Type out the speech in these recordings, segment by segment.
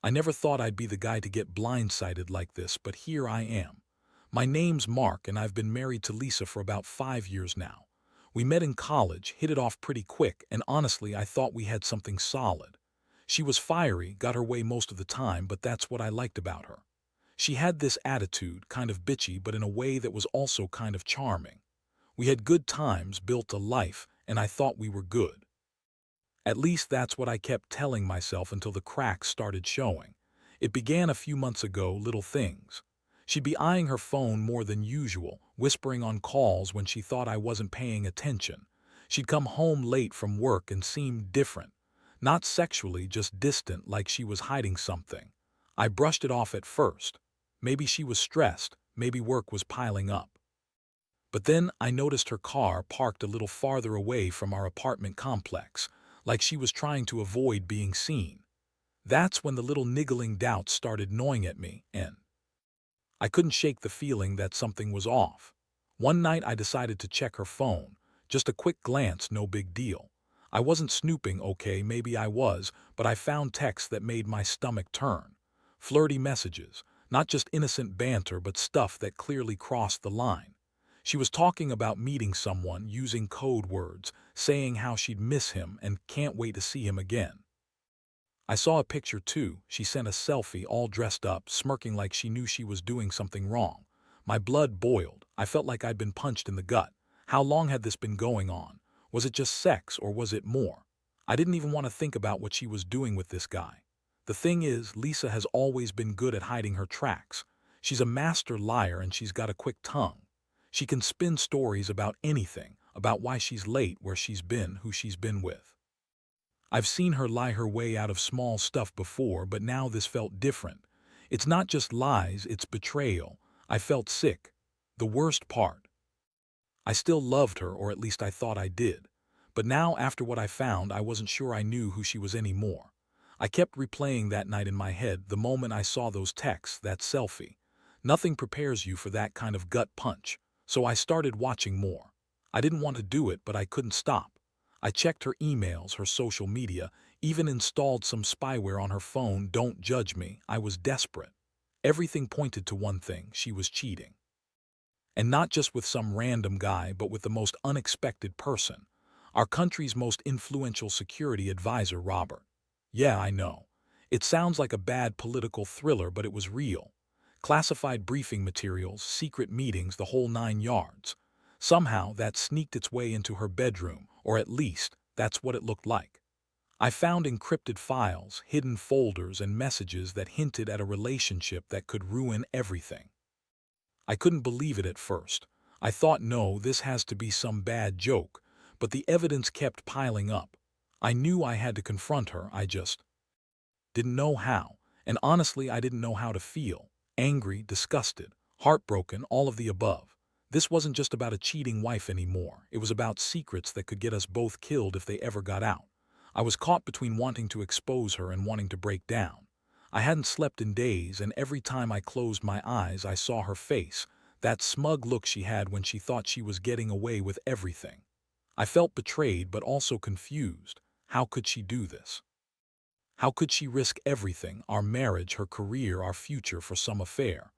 I never thought I'd be the guy to get blindsided like this, but here I am. My name's Mark, and I've been married to Lisa for about 5 years now. We met in college, hit it off pretty quick, and honestly, I thought we had something solid. She was fiery, got her way most of the time, but that's what I liked about her. She had this attitude, kind of bitchy, but in a way that was also kind of charming. We had good times, built a life, and I thought we were good. At least that's what I kept telling myself until the cracks started showing. It began a few months ago, little things. She'd be eyeing her phone more than usual, whispering on calls when she thought I wasn't paying attention. She'd come home late from work and seem different. Not sexually, just distant, like she was hiding something. I brushed it off at first. Maybe she was stressed, maybe work was piling up. But then I noticed her car parked a little farther away from our apartment complex, like she was trying to avoid being seen. That's when the little niggling doubts started gnawing at me, and I couldn't shake the feeling that something was off. One night I decided to check her phone. Just a quick glance, no big deal. I wasn't snooping, okay, maybe I was, but I found texts that made my stomach turn. Flirty messages, not just innocent banter, but stuff that clearly crossed the line. She was talking about meeting someone, using code words, saying how she'd miss him and can't wait to see him again. I saw a picture too. She sent a selfie, all dressed up, smirking like she knew she was doing something wrong. My blood boiled. I felt like I'd been punched in the gut. How long had this been going on? Was it just sex, or was it more? I didn't even want to think about what she was doing with this guy. The thing is, Lisa has always been good at hiding her tracks. She's a master liar, and she's got a quick tongue. She can spin stories about anything, about why she's late, where she's been, who she's been with. I've seen her lie her way out of small stuff before, but now this felt different. It's not just lies, it's betrayal. I felt sick. The worst part. I still loved her, or at least I thought I did. But now, after what I found, I wasn't sure I knew who she was anymore. I kept replaying that night in my head, the moment I saw those texts, that selfie. Nothing prepares you for that kind of gut punch. So I started watching more. I didn't want to do it, but I couldn't stop. I checked her emails, her social media, even installed some spyware on her phone. Don't judge me, I was desperate. Everything pointed to one thing: she was cheating. And not just with some random guy, but with the most unexpected person. Our country's most influential security advisor, Robert. Yeah, I know. It sounds like a bad political thriller, but it was real. Classified briefing materials, secret meetings, the whole 9 yards. Somehow that sneaked its way into her bedroom, or at least, that's what it looked like. I found encrypted files, hidden folders, and messages that hinted at a relationship that could ruin everything. I couldn't believe it at first. I thought, no, this has to be some bad joke, but the evidence kept piling up. I knew I had to confront her, I just didn't know how, and honestly I didn't know how to feel. Angry, disgusted, heartbroken, all of the above. This wasn't just about a cheating wife anymore. It was about secrets that could get us both killed if they ever got out. I was caught between wanting to expose her and wanting to break down. I hadn't slept in days, and every time I closed my eyes I saw her face, that smug look she had when she thought she was getting away with everything. I felt betrayed but also confused. How could she do this? How could she risk everything, our marriage, her career, our future, for some affair?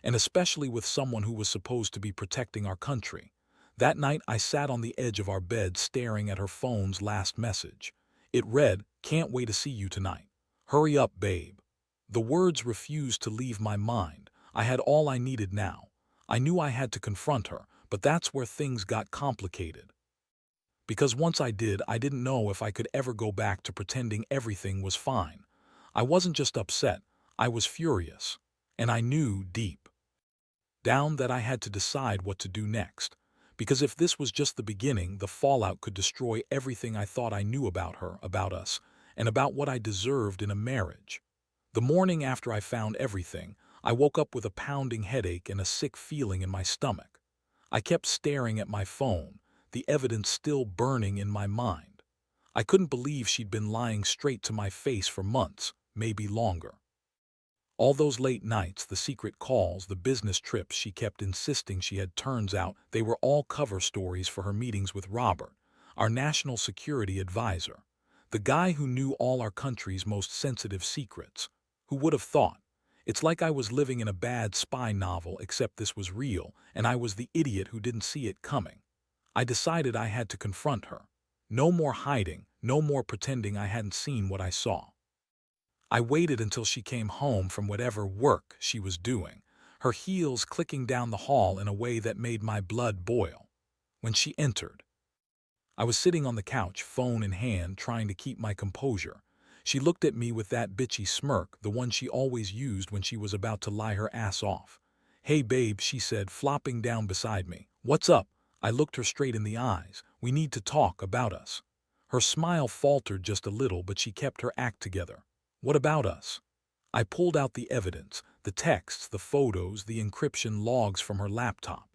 And especially with someone who was supposed to be protecting our country. That night I sat on the edge of our bed staring at her phone's last message. It read, "Can't wait to see you tonight. Hurry up, babe." The words refused to leave my mind. I had all I needed now. I knew I had to confront her, but that's where things got complicated. Because once I did, I didn't know if I could ever go back to pretending everything was fine. I wasn't just upset, I was furious. And I knew deep down that I had to decide what to do next. Because if this was just the beginning, the fallout could destroy everything I thought I knew about her, about us, and about what I deserved in a marriage. The morning after I found everything, I woke up with a pounding headache and a sick feeling in my stomach. I kept staring at my phone, the evidence still burning in my mind. I couldn't believe she'd been lying straight to my face for months, maybe longer. All those late nights, the secret calls, the business trips she kept insisting she had, turns out they were all cover stories for her meetings with Robert, our national security advisor, the guy who knew all our country's most sensitive secrets, Who would have thought? It's like I was living in a bad spy novel, except this was real, and I was the idiot who didn't see it coming. I decided I had to confront her. No more hiding, no more pretending I hadn't seen what I saw. I waited until she came home from whatever work she was doing, her heels clicking down the hall in a way that made my blood boil. When she entered, I was sitting on the couch, phone in hand, trying to keep my composure. She looked at me with that bitchy smirk, the one she always used when she was about to lie her ass off. "Hey babe," she said, flopping down beside me. "What's up?" I looked her straight in the eyes. "We need to talk about us." Her smile faltered just a little, but she kept her act together. "What about us?" I pulled out the evidence, the texts, the photos, the encryption logs from her laptop.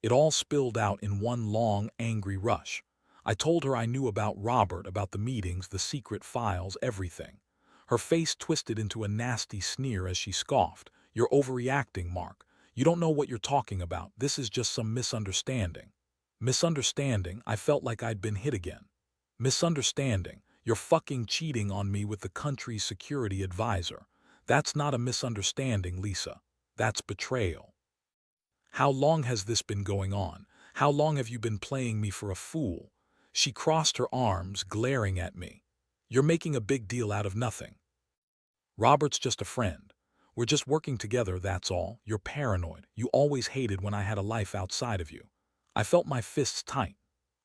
It all spilled out in one long, angry rush. I told her I knew about Robert, about the meetings, the secret files, everything. Her face twisted into a nasty sneer as she scoffed. "You're overreacting, Mark. You don't know what you're talking about. This is just some misunderstanding." Misunderstanding? I felt like I'd been hit again. Misunderstanding? You're fucking cheating on me with the country's security advisor. That's not a misunderstanding, Lisa. That's betrayal. How long has this been going on? How long have you been playing me for a fool? She crossed her arms, glaring at me. "You're making a big deal out of nothing. Robert's just a friend. We're just working together, that's all. You're paranoid. You always hated when I had a life outside of you." I felt my fists tight.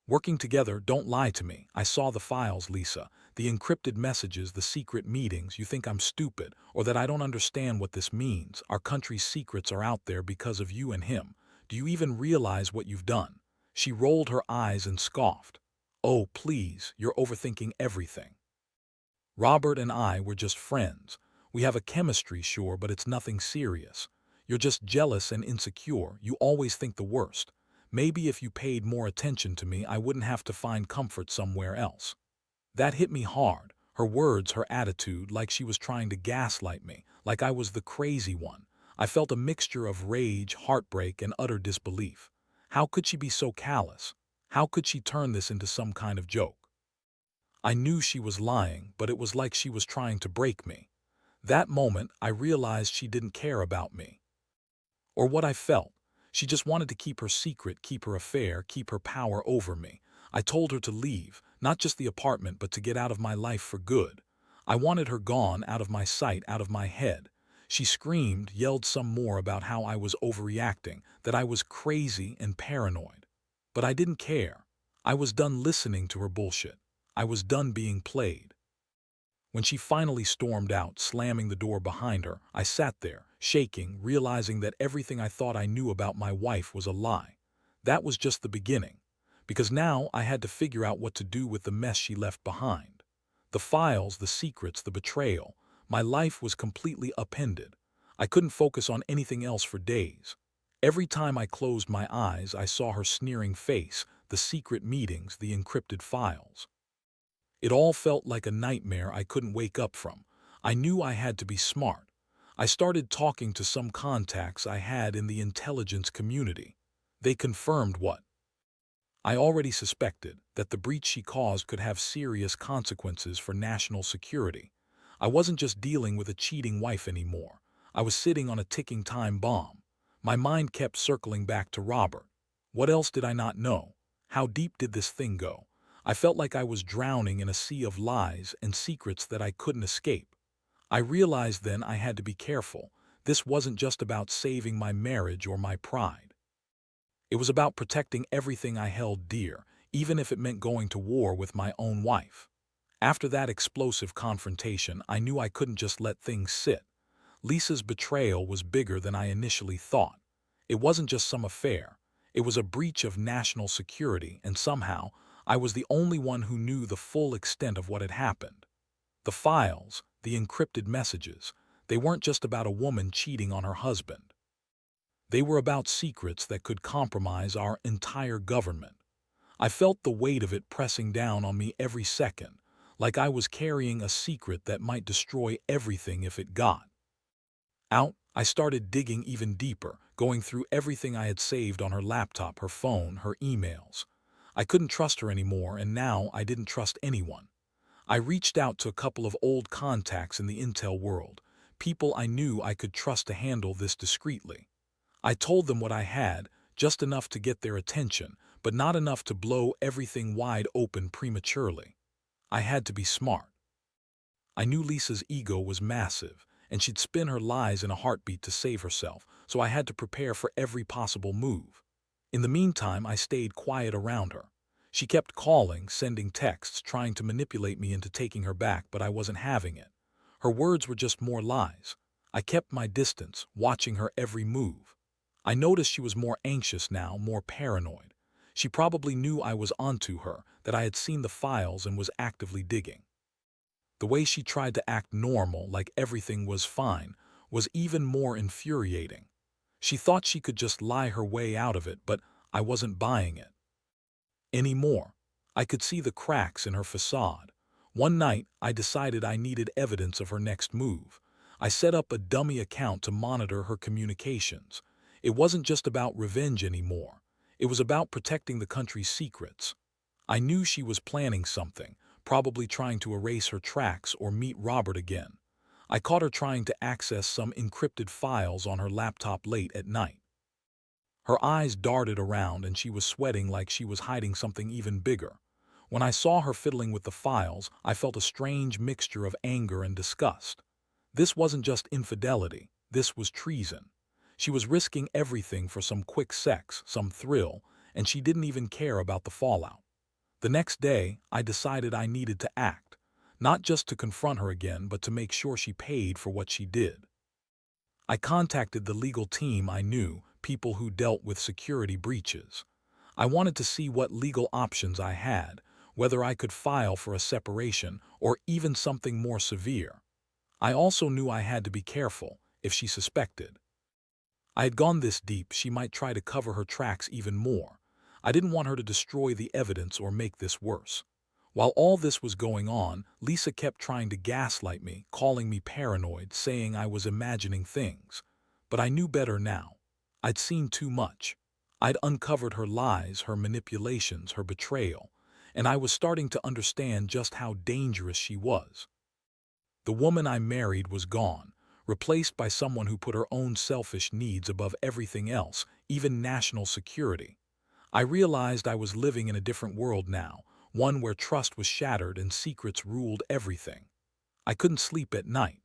"Working together, don't lie to me. I saw the files, Lisa. The encrypted messages, the secret meetings. You think I'm stupid, or that I don't understand what this means. Our country's secrets are out there because of you and him. Do you even realize what you've done?" She rolled her eyes and scoffed. "Oh, please, you're overthinking everything. Robert and I were just friends. We have a chemistry, sure, but it's nothing serious. You're just jealous and insecure. You always think the worst. Maybe if you paid more attention to me, I wouldn't have to find comfort somewhere else." That hit me hard. Her words, her attitude, like she was trying to gaslight me, like I was the crazy one. I felt a mixture of rage, heartbreak, and utter disbelief. How could she be so callous? How could she turn this into some kind of joke? I knew she was lying, but it was like she was trying to break me. That moment, I realized she didn't care about me or what I felt. She just wanted to keep her secret, keep her affair, keep her power over me. I told her to leave, not just the apartment, but to get out of my life for good. I wanted her gone, out of my sight, out of my head. She screamed, yelled some more about how I was overreacting, that I was crazy and paranoid. But I didn't care. I was done listening to her bullshit. I was done being played. When she finally stormed out, slamming the door behind her, I sat there, shaking, realizing that everything I thought I knew about my wife was a lie. That was just the beginning, because now I had to figure out what to do with the mess she left behind. The files, the secrets, the betrayal. My life was completely upended. I couldn't focus on anything else for days. Every time I closed my eyes, I saw her sneering face, the secret meetings, the encrypted files. It all felt like a nightmare I couldn't wake up from. I knew I had to be smart. I started talking to some contacts I had in the intelligence community. They confirmed what I already suspected, that the breach she caused could have serious consequences for national security. I wasn't just dealing with a cheating wife anymore. I was sitting on a ticking time bomb. My mind kept circling back to Robert. What else did I not know? How deep did this thing go? I felt like I was drowning in a sea of lies and secrets that I couldn't escape. I realized then I had to be careful. This wasn't just about saving my marriage or my pride. It was about protecting everything I held dear, even if it meant going to war with my own wife. After that explosive confrontation, I knew I couldn't just let things sit. Lisa's betrayal was bigger than I initially thought. It wasn't just some affair. It was a breach of national security, and somehow, I was the only one who knew the full extent of what had happened. The files, the encrypted messages, they weren't just about a woman cheating on her husband. They were about secrets that could compromise our entire government. I felt the weight of it pressing down on me every second, like I was carrying a secret that might destroy everything if it got out. I started digging even deeper, going through everything I had saved on her laptop, her phone, her emails. I couldn't trust her anymore, and now I didn't trust anyone. I reached out to a couple of old contacts in the intel world, people I knew I could trust to handle this discreetly. I told them what I had, just enough to get their attention, but not enough to blow everything wide open prematurely. I had to be smart. I knew Lisa's ego was massive, and she'd spin her lies in a heartbeat to save herself, so I had to prepare for every possible move. In the meantime, I stayed quiet around her. She kept calling, sending texts, trying to manipulate me into taking her back, but I wasn't having it. Her words were just more lies. I kept my distance, watching her every move. I noticed she was more anxious now, more paranoid. She probably knew I was onto her, that I had seen the files and was actively digging. The way she tried to act normal, like everything was fine, was even more infuriating. She thought she could just lie her way out of it, but I wasn't buying it anymore. I could see the cracks in her facade. One night, I decided I needed evidence of her next move. I set up a dummy account to monitor her communications. It wasn't just about revenge anymore. It was about protecting the country's secrets. I knew she was planning something, probably trying to erase her tracks or meet Robert again. I caught her trying to access some encrypted files on her laptop late at night. Her eyes darted around and she was sweating like she was hiding something even bigger. When I saw her fiddling with the files, I felt a strange mixture of anger and disgust. This wasn't just infidelity, this was treason. She was risking everything for some quick sex, some thrill, and she didn't even care about the fallout. The next day, I decided I needed to act, not just to confront her again, but to make sure she paid for what she did. I contacted the legal team I knew, people who dealt with security breaches. I wanted to see what legal options I had, whether I could file for a separation or even something more severe. I also knew I had to be careful if she suspected. I had gone this deep, she might try to cover her tracks even more. I didn't want her to destroy the evidence or make this worse. While all this was going on, Lisa kept trying to gaslight me, calling me paranoid, saying I was imagining things. But I knew better now. I'd seen too much. I'd uncovered her lies, her manipulations, her betrayal, and I was starting to understand just how dangerous she was. The woman I married was gone, replaced by someone who put her own selfish needs above everything else, even national security. I realized I was living in a different world now, one where trust was shattered and secrets ruled everything. I couldn't sleep at night.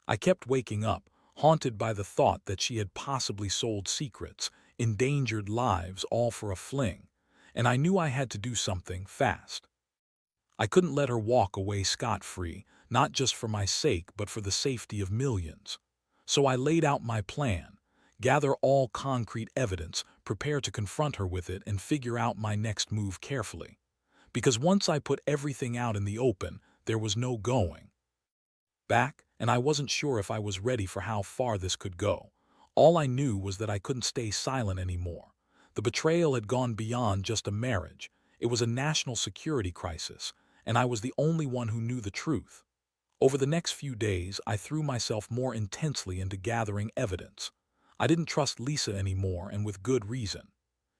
I kept waking up, haunted by the thought that she had possibly sold secrets, endangered lives, all for a fling, and I knew I had to do something fast. I couldn't let her walk away scot-free, not just for my sake, but for the safety of millions. So I laid out my plan, gather all concrete evidence, prepare to confront her with it, and figure out my next move carefully. Because once I put everything out in the open, there was no going back, and I wasn't sure if I was ready for how far this could go. All I knew was that I couldn't stay silent anymore. The betrayal had gone beyond just a marriage. It was a national security crisis, and I was the only one who knew the truth. Over the next few days, I threw myself more intensely into gathering evidence. I didn't trust Lisa anymore, and with good reason.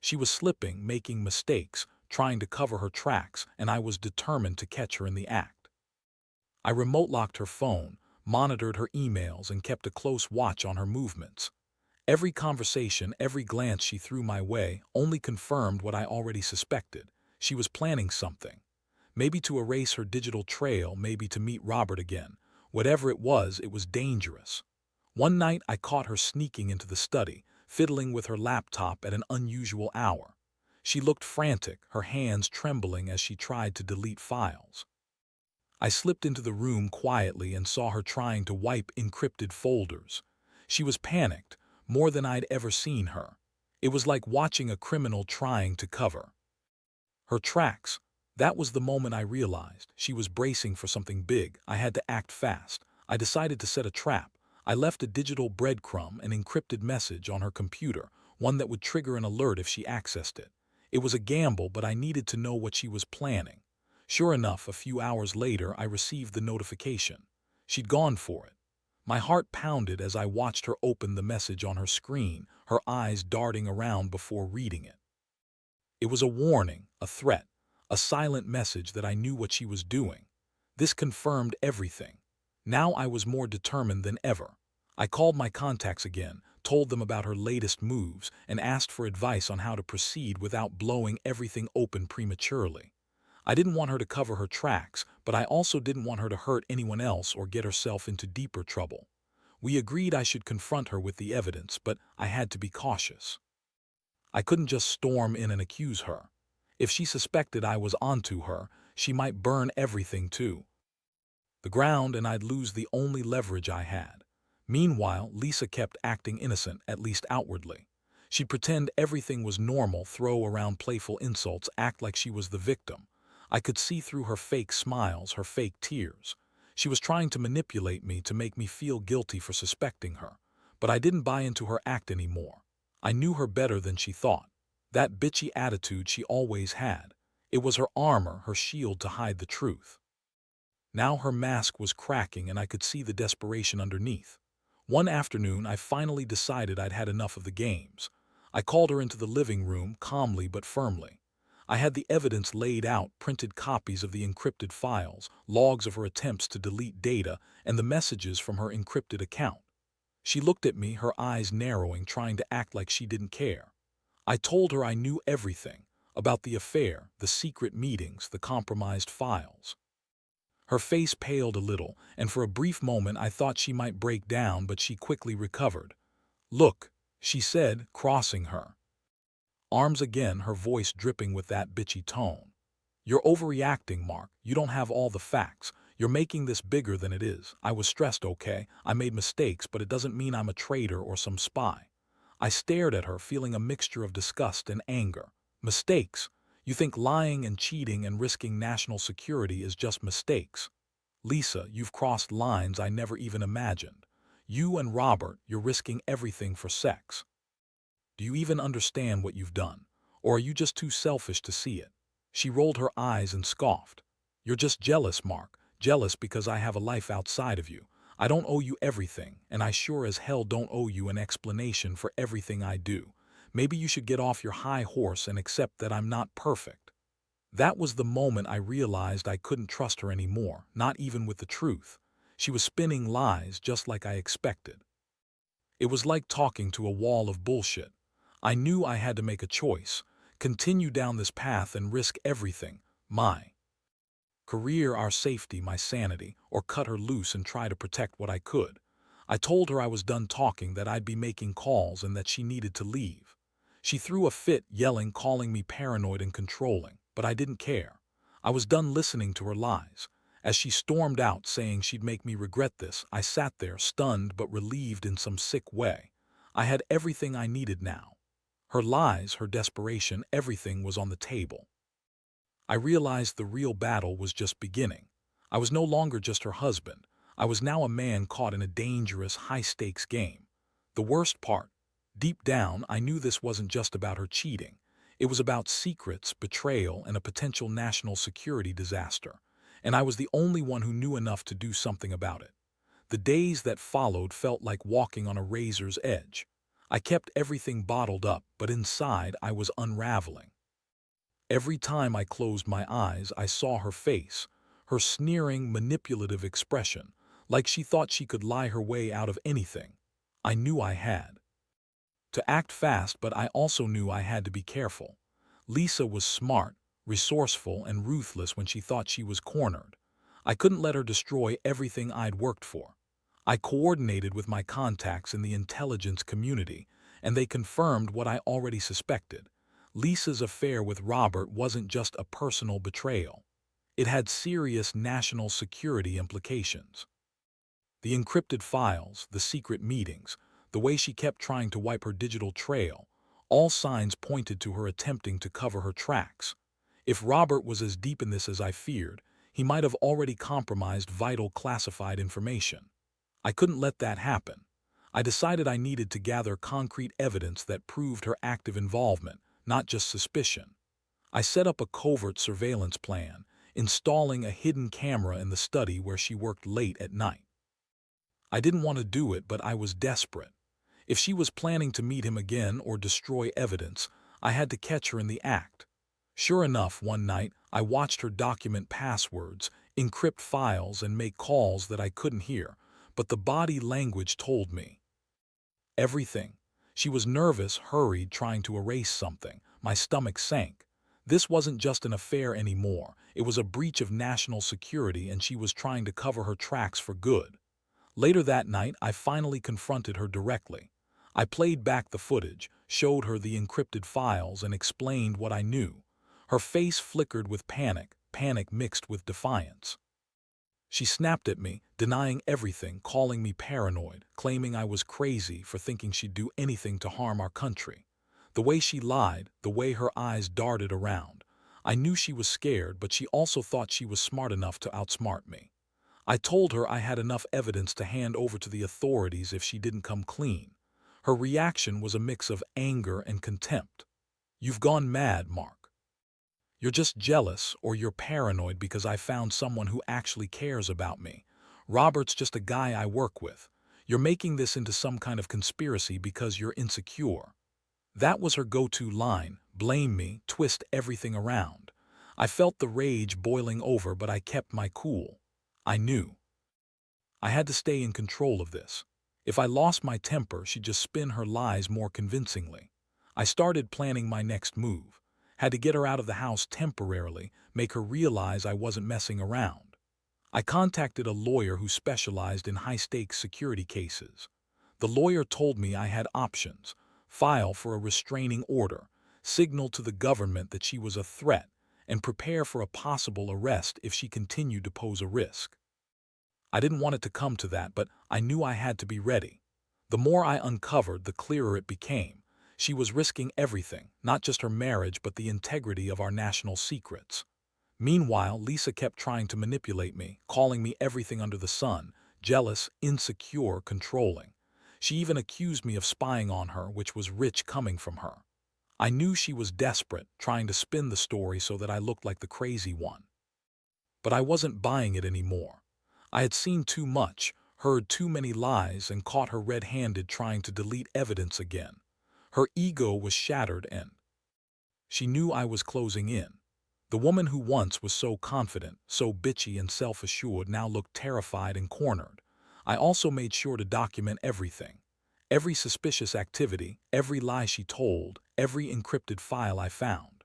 She was slipping, making mistakes, trying to cover her tracks, and I was determined to catch her in the act. I remote-locked her phone, monitored her emails, and kept a close watch on her movements. Every conversation, every glance she threw my way only confirmed what I already suspected. She was planning something. Maybe to erase her digital trail, maybe to meet Robert again. Whatever it was dangerous. One night I caught her sneaking into the study, fiddling with her laptop at an unusual hour. She looked frantic, her hands trembling as she tried to delete files. I slipped into the room quietly and saw her trying to wipe encrypted folders. She was panicked, more than I'd ever seen her. It was like watching a criminal trying to cover her tracks. That was the moment I realized she was bracing for something big. I had to act fast. I decided to set a trap. I left a digital breadcrumb, an encrypted message on her computer, one that would trigger an alert if she accessed it. It was a gamble, but I needed to know what she was planning. Sure enough, a few hours later, I received the notification. She'd gone for it. My heart pounded as I watched her open the message on her screen, her eyes darting around before reading it. It was a warning, a threat, a silent message that I knew what she was doing. This confirmed everything. Now I was more determined than ever. I called my contacts again, told them about her latest moves, and asked for advice on how to proceed without blowing everything open prematurely. I didn't want her to cover her tracks, but I also didn't want her to hurt anyone else or get herself into deeper trouble. We agreed I should confront her with the evidence, but I had to be cautious. I couldn't just storm in and accuse her. If she suspected I was onto her, she might burn everything to the ground and I'd lose the only leverage I had. Meanwhile, Lisa kept acting innocent, at least outwardly. She'd pretend everything was normal, throw around playful insults, act like she was the victim. I could see through her fake smiles, her fake tears. She was trying to manipulate me to make me feel guilty for suspecting her. But I didn't buy into her act anymore. I knew her better than she thought. That bitchy attitude she always had. It was her armor, her shield to hide the truth. Now her mask was cracking and I could see the desperation underneath. One afternoon, I finally decided I'd had enough of the games. I called her into the living room, calmly but firmly. I had the evidence laid out, printed copies of the encrypted files, logs of her attempts to delete data, and the messages from her encrypted account. She looked at me, her eyes narrowing, trying to act like she didn't care. I told her I knew everything about the affair, the secret meetings, the compromised files. Her face paled a little, and for a brief moment I thought she might break down, but she quickly recovered. "Look," she said, crossing her arms again, her voice dripping with that bitchy tone. "You're overreacting, Mark. You don't have all the facts. You're making this bigger than it is. I was stressed, okay? I made mistakes, but it doesn't mean I'm a traitor or some spy." I stared at her, feeling a mixture of disgust and anger. Mistakes? You think lying and cheating and risking national security is just mistakes? Lisa, you've crossed lines I never even imagined. You and Robert, you're risking everything for sex. Do you even understand what you've done? Or are you just too selfish to see it? She rolled her eyes and scoffed. "You're just jealous, Mark. Jealous because I have a life outside of you. I don't owe you everything, and I sure as hell don't owe you an explanation for everything I do. Maybe you should get off your high horse and accept that I'm not perfect." That was the moment I realized I couldn't trust her anymore, not even with the truth. She was spinning lies just like I expected. It was like talking to a wall of bullshit. I knew I had to make a choice, continue down this path and risk everything, my career, our safety, my sanity, or cut her loose and try to protect what I could. I told her I was done talking, that I'd be making calls and that she needed to leave. She threw a fit, yelling, calling me paranoid and controlling, but I didn't care. I was done listening to her lies. As she stormed out, saying she'd make me regret this, I sat there, stunned but relieved in some sick way. I had everything I needed now. Her lies, her desperation, everything was on the table. I realized the real battle was just beginning. I was no longer just her husband. I was now a man caught in a dangerous, high-stakes game. The worst part, deep down, I knew this wasn't just about her cheating. It was about secrets, betrayal, and a potential national security disaster. And I was the only one who knew enough to do something about it. The days that followed felt like walking on a razor's edge. I kept everything bottled up, but inside I was unraveling. Every time I closed my eyes, I saw her face, her sneering, manipulative expression, like she thought she could lie her way out of anything. I knew I had to act fast, but I also knew I had to be careful. Lisa was smart, resourceful, and ruthless when she thought she was cornered. I couldn't let her destroy everything I'd worked for. I coordinated with my contacts in the intelligence community, and they confirmed what I already suspected. Lisa's affair with Robert wasn't just a personal betrayal. It had serious national security implications. The encrypted files, the secret meetings, the way she kept trying to wipe her digital trail, all signs pointed to her attempting to cover her tracks. If Robert was as deep in this as I feared, he might have already compromised vital classified information. I couldn't let that happen. I decided I needed to gather concrete evidence that proved her active involvement, not just suspicion. I set up a covert surveillance plan, installing a hidden camera in the study where she worked late at night. I didn't want to do it, but I was desperate. If she was planning to meet him again or destroy evidence, I had to catch her in the act. Sure enough, one night, I watched her document passwords, encrypt files, and make calls that I couldn't hear, but the body language told me everything. She was nervous, hurried, trying to erase something. My stomach sank. This wasn't just an affair anymore. It was a breach of national security, and she was trying to cover her tracks for good. Later that night, I finally confronted her directly. I played back the footage, showed her the encrypted files, and explained what I knew. Her face flickered with panic, panic mixed with defiance. She snapped at me, denying everything, calling me paranoid, claiming I was crazy for thinking she'd do anything to harm our country. The way she lied, the way her eyes darted around. I knew she was scared, but she also thought she was smart enough to outsmart me. I told her I had enough evidence to hand over to the authorities if she didn't come clean. Her reaction was a mix of anger and contempt. "You've gone mad, Mark. You're just jealous, or you're paranoid because I found someone who actually cares about me. Robert's just a guy I work with. You're making this into some kind of conspiracy because you're insecure." That was her go-to line: blame me, twist everything around. I felt the rage boiling over, but I kept my cool. I knew I had to stay in control of this. If I lost my temper, she'd just spin her lies more convincingly. I started planning my next move. Had to get her out of the house temporarily, make her realize I wasn't messing around. I contacted a lawyer who specialized in high-stakes security cases. The lawyer told me I had options: file for a restraining order, signal to the government that she was a threat, and prepare for a possible arrest if she continued to pose a risk. I didn't want it to come to that, but I knew I had to be ready. The more I uncovered, the clearer it became. She was risking everything, not just her marriage, but the integrity of our national secrets. Meanwhile, Lisa kept trying to manipulate me, calling me everything under the sun: jealous, insecure, controlling. She even accused me of spying on her, which was rich coming from her. I knew she was desperate, trying to spin the story so that I looked like the crazy one. But I wasn't buying it anymore. I had seen too much, heard too many lies, and caught her red-handed trying to delete evidence again. Her ego was shattered, and she knew I was closing in. The woman who once was so confident, so bitchy and self-assured, now looked terrified and cornered. I also made sure to document everything. Every suspicious activity, every lie she told, every encrypted file I found.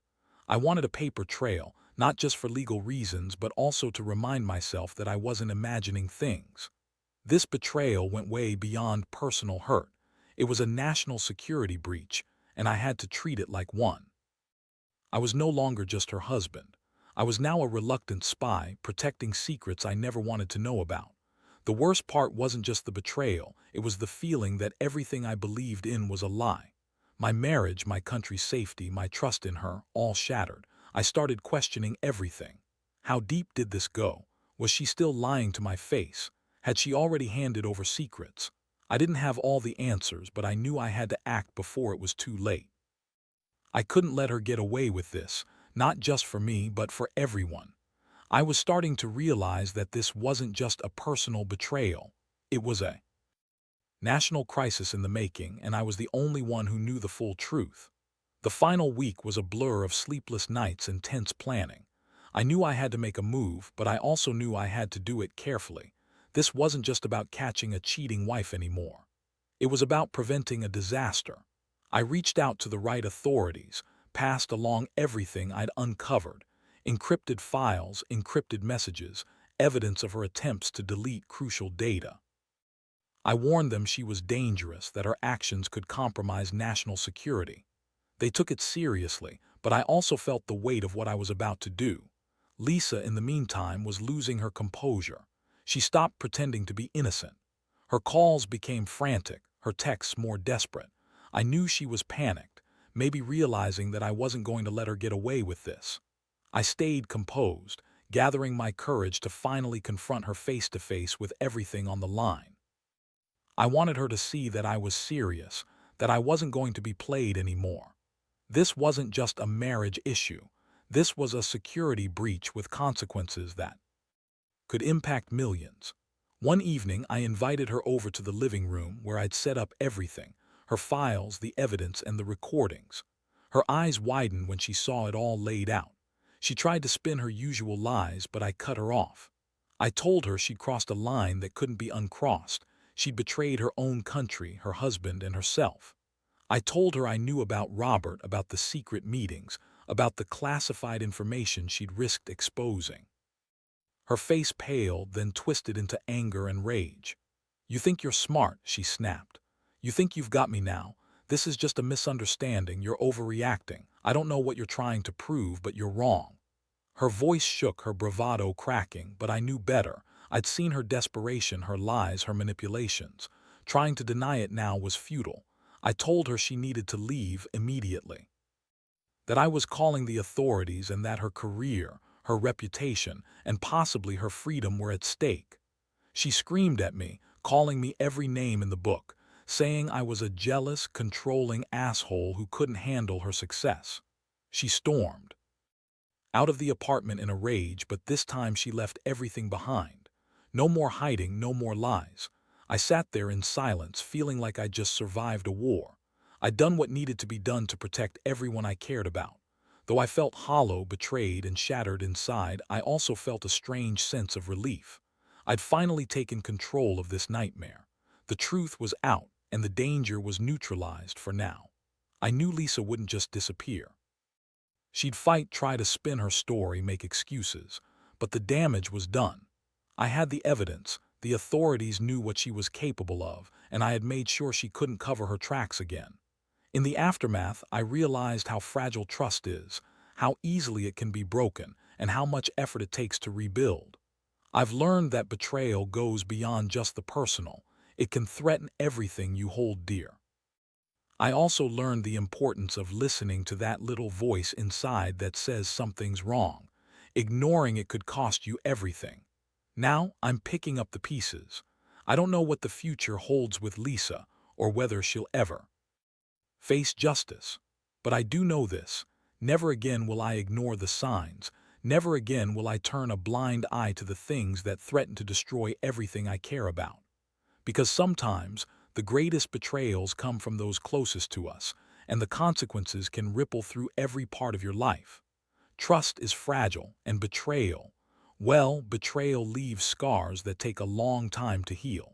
I wanted a paper trail, not just for legal reasons, but also to remind myself that I wasn't imagining things. This betrayal went way beyond personal hurt. It was a national security breach, and I had to treat it like one. I was no longer just her husband. I was now a reluctant spy, protecting secrets I never wanted to know about. The worst part wasn't just the betrayal, it was the feeling that everything I believed in was a lie. My marriage, my country's safety, my trust in her, all shattered. I started questioning everything. How deep did this go? Was she still lying to my face? Had she already handed over secrets? I didn't have all the answers, but I knew I had to act before it was too late. I couldn't let her get away with this, not just for me, but for everyone. I was starting to realize that this wasn't just a personal betrayal. It was a national crisis in the making, and I was the only one who knew the full truth. The final week was a blur of sleepless nights and tense planning. I knew I had to make a move, but I also knew I had to do it carefully. This wasn't just about catching a cheating wife anymore. It was about preventing a disaster. I reached out to the right authorities, passed along everything I'd uncovered: encrypted files, encrypted messages, evidence of her attempts to delete crucial data. I warned them she was dangerous, that her actions could compromise national security. They took it seriously, but I also felt the weight of what I was about to do. Lisa, in the meantime, was losing her composure. She stopped pretending to be innocent. Her calls became frantic, her texts more desperate. I knew she was panicked, maybe realizing that I wasn't going to let her get away with this. I stayed composed, gathering my courage to finally confront her face to face with everything on the line. I wanted her to see that I was serious, that I wasn't going to be played anymore. This wasn't just a marriage issue. This was a security breach with consequences that could impact millions. One evening, I invited her over to the living room where I'd set up everything: her files, the evidence, and the recordings. Her eyes widened when she saw it all laid out. She tried to spin her usual lies, but I cut her off. I told her she'd crossed a line that couldn't be uncrossed. She'd betrayed her own country, her husband, and herself. I told her I knew about Robert, about the secret meetings, about the classified information she'd risked exposing. Her face paled, then twisted into anger and rage. "You think you're smart," she snapped. "You think you've got me now. This is just a misunderstanding. You're overreacting. I don't know what you're trying to prove, but you're wrong." Her voice shook, her bravado cracking, but I knew better. I'd seen her desperation, her lies, her manipulations. Trying to deny it now was futile. I told her she needed to leave immediately, that I was calling the authorities, and that her career, her reputation, and possibly her freedom were at stake. She screamed at me, calling me every name in the book, saying I was a jealous, controlling asshole who couldn't handle her success. She stormed out of the apartment in a rage, but this time she left everything behind. No more hiding, no more lies. I sat there in silence, feeling like I'd just survived a war. I'd done what needed to be done to protect everyone I cared about. Though I felt hollow, betrayed, and shattered inside, I also felt a strange sense of relief. I'd finally taken control of this nightmare. The truth was out, and the danger was neutralized for now. I knew Lisa wouldn't just disappear. She'd fight, try to spin her story, make excuses. But the damage was done. I had the evidence, the authorities knew what she was capable of, and I had made sure she couldn't cover her tracks again. In the aftermath, I realized how fragile trust is, how easily it can be broken, and how much effort it takes to rebuild. I've learned that betrayal goes beyond just the personal. It can threaten everything you hold dear. I also learned the importance of listening to that little voice inside that says something's wrong. Ignoring it could cost you everything. Now I'm picking up the pieces. I don't know what the future holds with Lisa, or whether she'll ever face justice. But I do know this: never again will I ignore the signs. Never again will I turn a blind eye to the things that threaten to destroy everything I care about. Because sometimes the greatest betrayals come from those closest to us, and the consequences can ripple through every part of your life. Trust is fragile, and betrayal, well, betrayal leaves scars that take a long time to heal.